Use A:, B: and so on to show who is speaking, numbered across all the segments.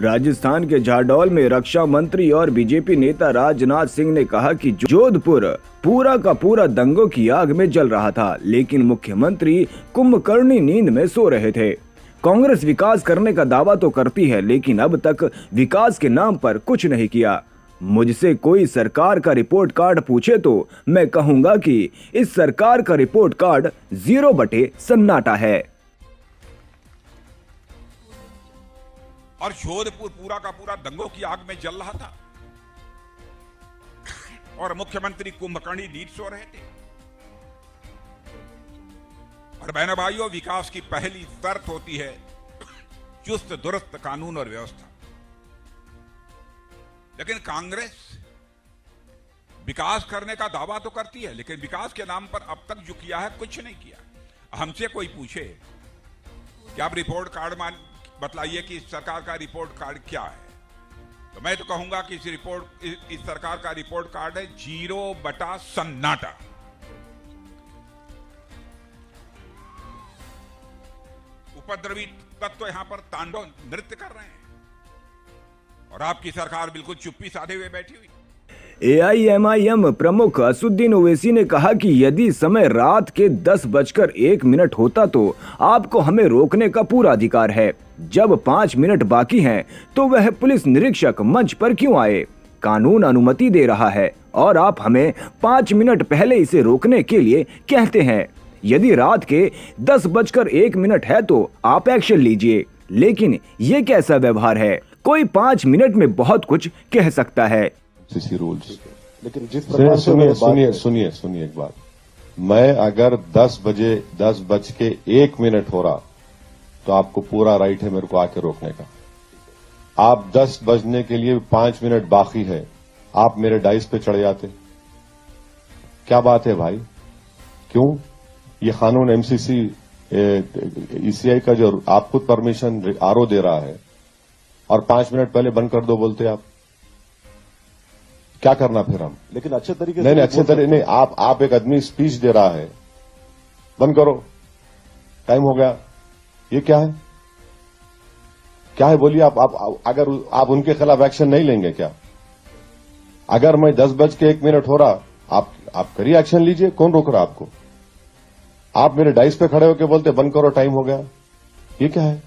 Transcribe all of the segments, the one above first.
A: राजस्थान के झाडोल में रक्षा मंत्री और बीजेपी नेता राजनाथ सिंह ने कहा कि जोधपुर पूरा का पूरा दंगों की आग में जल रहा था, लेकिन मुख्यमंत्री कुंभकर्णी नींद में सो रहे थे। कांग्रेस विकास करने का दावा तो करती है, लेकिन अब तक विकास के नाम पर कुछ नहीं किया। मुझसे कोई सरकार का रिपोर्ट कार्ड पूछे तो मैं कहूंगा कि इस सरकार का रिपोर्ट कार्ड 0 बटे सन्नाटा है।
B: और जोधपुर पूरा का पूरा दंगों की आग में जल रहा था और मुख्यमंत्री कुंभकर्णी नींद सो रहे थे। और बहनों भाइयों, विकास की पहली शर्त होती है चुस्त दुरुस्त कानून और व्यवस्था। लेकिन कांग्रेस विकास करने का दावा तो करती है, लेकिन विकास के नाम पर अब तक जो किया है कुछ नहीं किया। हमसे कोई पूछे कि आप रिपोर्ट कार्ड बतलाइए कि इस सरकार का रिपोर्ट कार्ड क्या है, तो मैं तो कहूंगा कि इस सरकार का रिपोर्ट कार्ड है 0 बटा सन्नाटा। उपद्रवी तत्व यहां पर तांडव नृत्य कर रहे हैं और आपकी सरकार बिल्कुल चुप्पी साधे हुए बैठी हुई।
A: AIMIM प्रमुख असुद्दीन ओवैसी ने कहा कि यदि समय रात के 10:01 होता तो आपको हमें रोकने का पूरा अधिकार है। जब 5 मिनट बाकी हैं, तो वह पुलिस निरीक्षक मंच पर क्यों आए? कानून अनुमति दे रहा है और आप हमें 5 मिनट पहले इसे रोकने के लिए कहते हैं। यदि रात के 10:01 है तो आप एक्शन लीजिए, लेकिन ये कैसा व्यवहार है? कोई 5 मिनट में बहुत कुछ कह सकता है।
C: रूल्स,
D: लेकिन जिस प्रकार
C: सुनिए एक बात। मैं अगर 10:01 हो रहा तो आपको पूरा राइट है मेरे को आके रोकने का। आप 10 बजने के लिए 5 मिनट बाकी है, आप मेरे डाइस पे चढ़ जाते। क्या बात है भाई? क्यों? ये कानून MCC ECI का जो आप खुद परमिशन RO दे रहा है और 5 मिनट पहले बंद कर दो बोलते आप। क्या करना फिर हम?
D: लेकिन अच्छे तरीके से
C: नहीं, अच्छे तरीके नहीं। आप एक आदमी स्पीच दे रहा है, बंद करो, टाइम हो गया। ये क्या है? क्या है बोलिए आप अगर आप उनके खिलाफ एक्शन नहीं लेंगे क्या? अगर मैं 10:01 हो रहा, आप करिए, एक्शन लीजिए। कौन रोक रहा आपको? आप मेरे डाइस पे खड़े होकर बोलते बंद करो, टाइम हो गया। ये क्या है?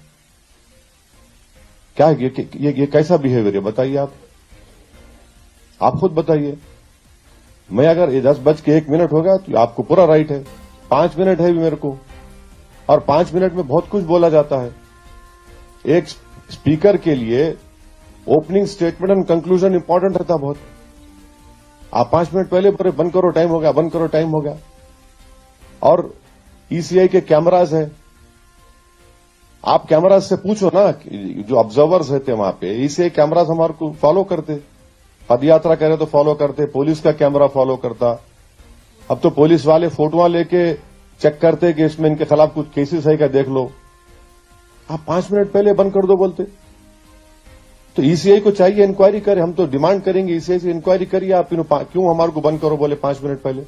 C: क्या है ये कैसा बिहेवियर है? बताइए आप खुद बताइए। मैं अगर 10:01 हो गया तो आपको पूरा राइट है। 5 मिनट है भी मेरे को, और 5 मिनट में बहुत कुछ बोला जाता है। एक स्पीकर के लिए opening statement and conclusion important रहता बहुत। आप 5 मिनट पहले बोले बंद करो, टाइम हो गया, बंद करो, टाइम हो गया। और ECI के कैमरास है, आप कैमरास से पूछो ना, जो ऑब्जर्वर्स रहते वहां पे। ECI कैमरास हमारे को फॉलो करते, पद यात्रा करे तो फॉलो करते, पुलिस का कैमरा फॉलो करता। अब तो पुलिस वाले फोटोआं लेके चेक करते कि इसमें इनके खिलाफ कुछ केसेस है क्या, देख लो। आप 5 मिनट पहले बंद कर दो बोलते। तो ECI को चाहिए इंक्वायरी करे। हम तो डिमांड करेंगे ECI से इंक्वायरी करिए, आप क्यों हमारे को बंद करो बोले 5 मिनट पहले।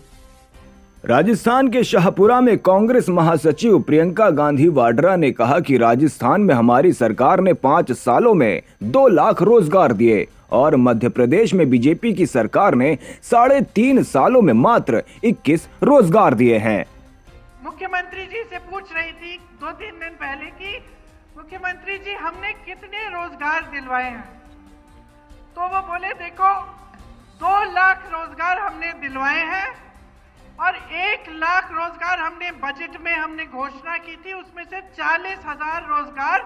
A: राजस्थान के शाहपुरा में कांग्रेस महासचिव प्रियंका गांधी वाड्रा ने कहा कि राजस्थान में हमारी सरकार ने 5 सालों में 2 लाख रोजगार दिए और मध्य प्रदेश में बीजेपी की सरकार ने 3.5 सालों में मात्र 21 रोजगार दिए हैं।
E: मुख्यमंत्री जी से पूछ रही थी 2-3 दिन पहले कि मुख्यमंत्री जी हमने कितने रोजगार दिलवाए हैं, तो वो बोले देखो 2 लाख रोजगार हमने दिलवाए हैं और 1 लाख रोजगार हमने बजट में हमने घोषणा की थी, उसमें से 40,000 रोजगार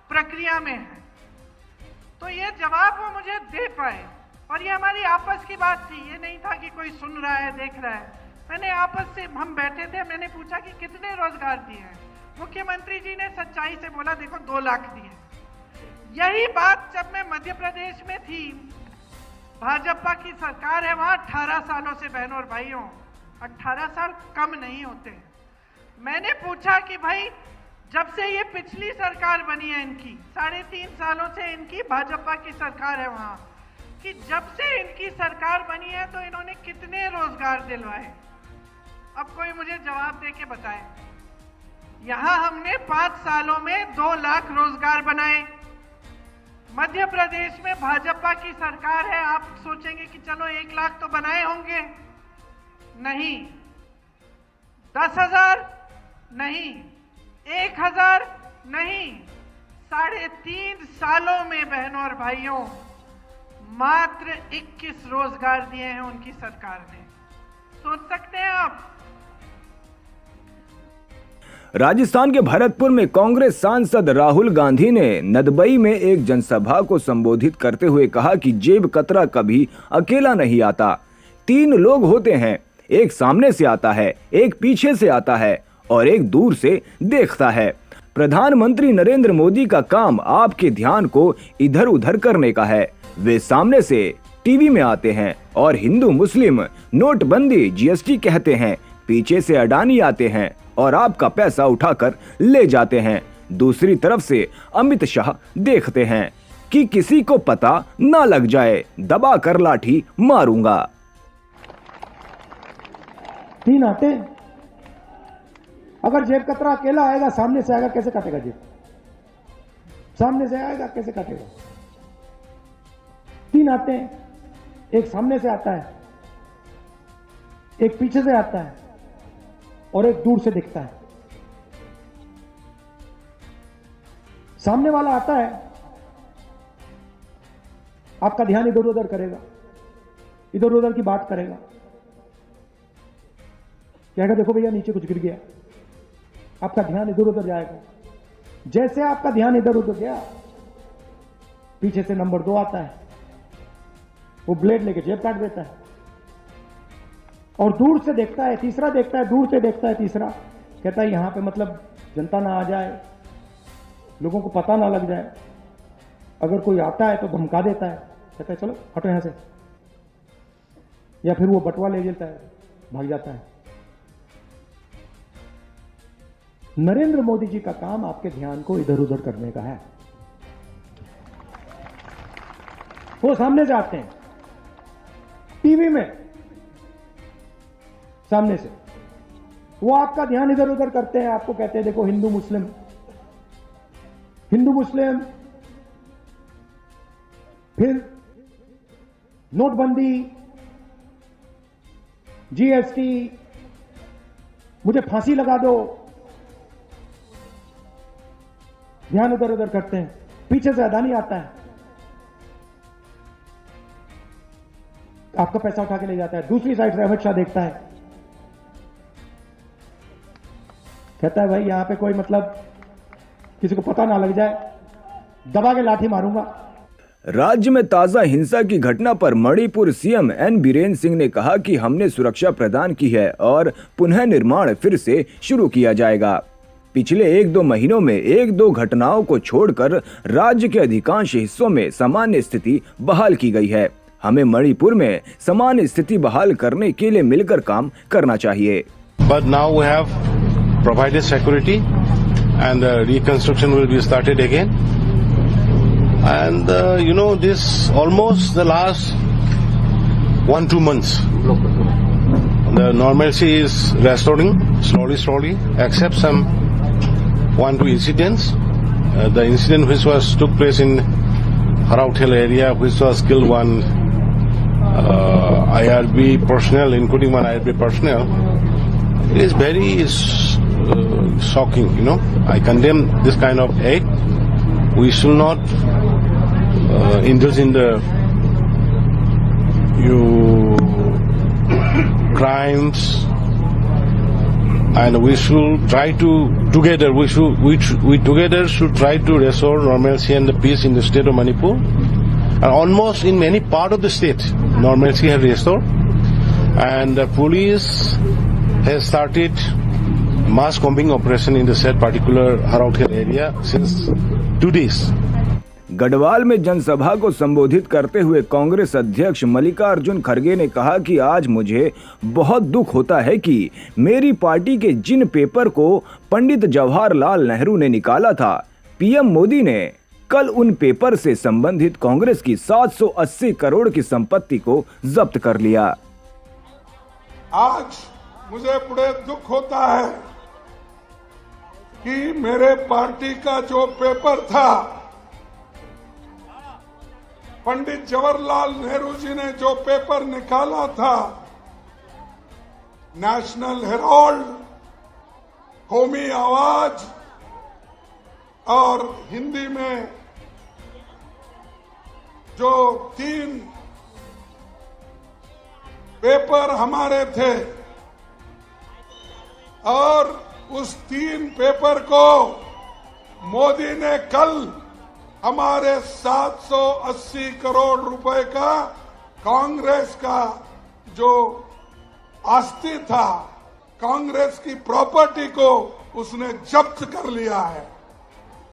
E: प्रक्रिया में है। तो ये जवाब वो मुझे दे पाए, और ये हमारी आपस की बात थी, ये नहीं था कि कोई सुन रहा है, देख रहा है। मैंने आपस से हम बैठे थे, मैंने पूछा कि कितने रोजगार दिए हैं। मुख्यमंत्री जी ने सच्चाई से बोला देखो 2 लाख दिए। यही बात जब मैं मध्य प्रदेश में थी, भाजपा की सरकार है वहां 18 सालों से, बहनों और भाइयों 18 साल कम नहीं होते। मैंने पूछा कि भाई जब से ये पिछली सरकार बनी है इनकी, 3.5 सालों से इनकी भाजपा की सरकार है वहां, कि जब से इनकी सरकार बनी है तो इन्होंने कितने रोजगार दिलवाए। अब कोई मुझे जवाब दे के बताए। यहां हमने 5 सालों में 2 लाख रोजगार बनाए, मध्य प्रदेश में भाजपा की सरकार है, आप सोचेंगे कि चलो 1 लाख तो बनाए होंगे, नहीं। 10,000 नहीं, 1,000 नहीं, 3.5 सालों में बहनों और भाइयों मात्र 21 रोजगार दिए हैं उनकी सरकार ने। सोच सकते हैं आप।
A: राजस्थान के भरतपुर में कांग्रेस सांसद राहुल गांधी ने नदबई में एक जनसभा को संबोधित करते हुए कहा कि जेब कतरा कभी अकेला नहीं आता। 3 लोग होते हैं, एक सामने से आता है, एक पीछे से आता है और एक दूर से देखता है। प्रधानमंत्री नरेंद्र मोदी का काम आपके ध्यान को इधर उधर करने का है। वे सामने से टीवी में आते हैं और हिंदू मुस्लिम, नोटबंदी, जीएसटी कहते हैं, पीछे से अडानी आते हैं और आपका पैसा उठाकर ले जाते हैं। दूसरी तरफ से अमित शाह देखते हैं कि किसी को पता ना लग जाए, दबा कर लाठी मारूंगा।
F: 3 आते हैं। अगर जेब कतरा अकेला आएगा, सामने से आएगा, कैसे काटेगा जेब? सामने से आएगा, कैसे काटेगा? 3 आते हैं, एक सामने से आता है, एक पीछे से आता है और एक दूर से दिखता है। सामने वाला आता है, आपका ध्यान इधर उधर करेगा, इधर उधर की बात करेगा, कहेगा देखो भैया नीचे कुछ गिर गया, आपका ध्यान इधर उधर जाएगा। जैसे आपका ध्यान इधर उधर गया, पीछे से नंबर 2 आता है, वो ब्लेड लेके जेब काट देता है और दूर से देखता है, तीसरा देखता है, दूर से देखता है, तीसरा कहता है यहां पे मतलब जनता ना आ जाए, लोगों को पता ना लग जाए, अगर कोई आता है तो धमका देता है, कहता है चलो हटो यहां से, या फिर वो बटुआ ले लेता है, भाग जाता है। नरेंद्र मोदी जी का काम आपके ध्यान को इधर उधर करने का है। वो सामने से आते हैं, टीवी में सामने से, वो आपका ध्यान इधर उधर करते हैं, आपको कहते हैं देखो हिंदू मुस्लिम, हिंदू मुस्लिम, फिर नोटबंदी, जीएसटी, मुझे फांसी लगा दो, ध्यान उधर उधर करते हैं। पीछे से अडानी आता है, आपका पैसा उठा के ले जाता है। दूसरी साइड से अमित शाह देखता है, कहता है भाई यहां पे कोई मतलब किसी को पता ना लग जाए, दबा के लाठी मारूंगा।
A: राज्य में ताजा हिंसा की घटना पर मणिपुर सीएम एन बीरेन सिंह ने कहा कि हमने सुरक्षा प्रदान की है और पुनः निर्माण फिर से शुरू किया जाएगा। पिछले 1-2 महीनों में 1-2 घटनाओं को छोड़कर राज्य के अधिकांश हिस्सों में सामान्य स्थिति बहाल की गई है। हमें मणिपुर में सामान्य स्थिति बहाल करने के लिए मिलकर काम करना चाहिए।
G: But now we have provided security and reconstruction will be started again. And this almost the last 1-2 months. The normalcy is restoring slowly, except some 1-2 incidents. The incident which took place in Haraut Hill area, which was killed one IRB personnel, including one IRB personnel, it is very shocking. I condemn this kind of act. We should not indulge in the crimes, and we should try to together. We together should try to restore normalcy and the peace in the state of Manipur. And almost in many part of the state, normalcy has restored, and the police has started mass combing operation in the said particular Haraut Hill area since 2 days.
A: Garhwal में जनसभा को संबोधित करते हुए कांग्रेस अध्यक्ष मल्लिकार्जुन खड़गे ने कहा कि आज मुझे बहुत दुख होता है कि मेरी पार्टी के जिन पेपर को पंडित जवाहरलाल नेहरू ने निकाला था, पीएम मोदी ने कल उन पेपर से संबंधित कांग्रेस की 780 करोड़ की संपत्ति को जब्त कर लिया।
H: आज मुझे बड़े दुख होता है कि मेरे पार्टी का जो पेपर था पंडित जवाहरलाल नेहरू जी ने जो पेपर निकाला था, नेशनल हेराल्ड, कौमी आवाज और हिंदी में जो 3 पेपर हमारे थे, और उस 3 पेपर को मोदी ने कल हमारे 780 करोड़ रुपए का कांग्रेस का जो आस्ति था, कांग्रेस की प्रॉपर्टी को उसने जब्त कर लिया है।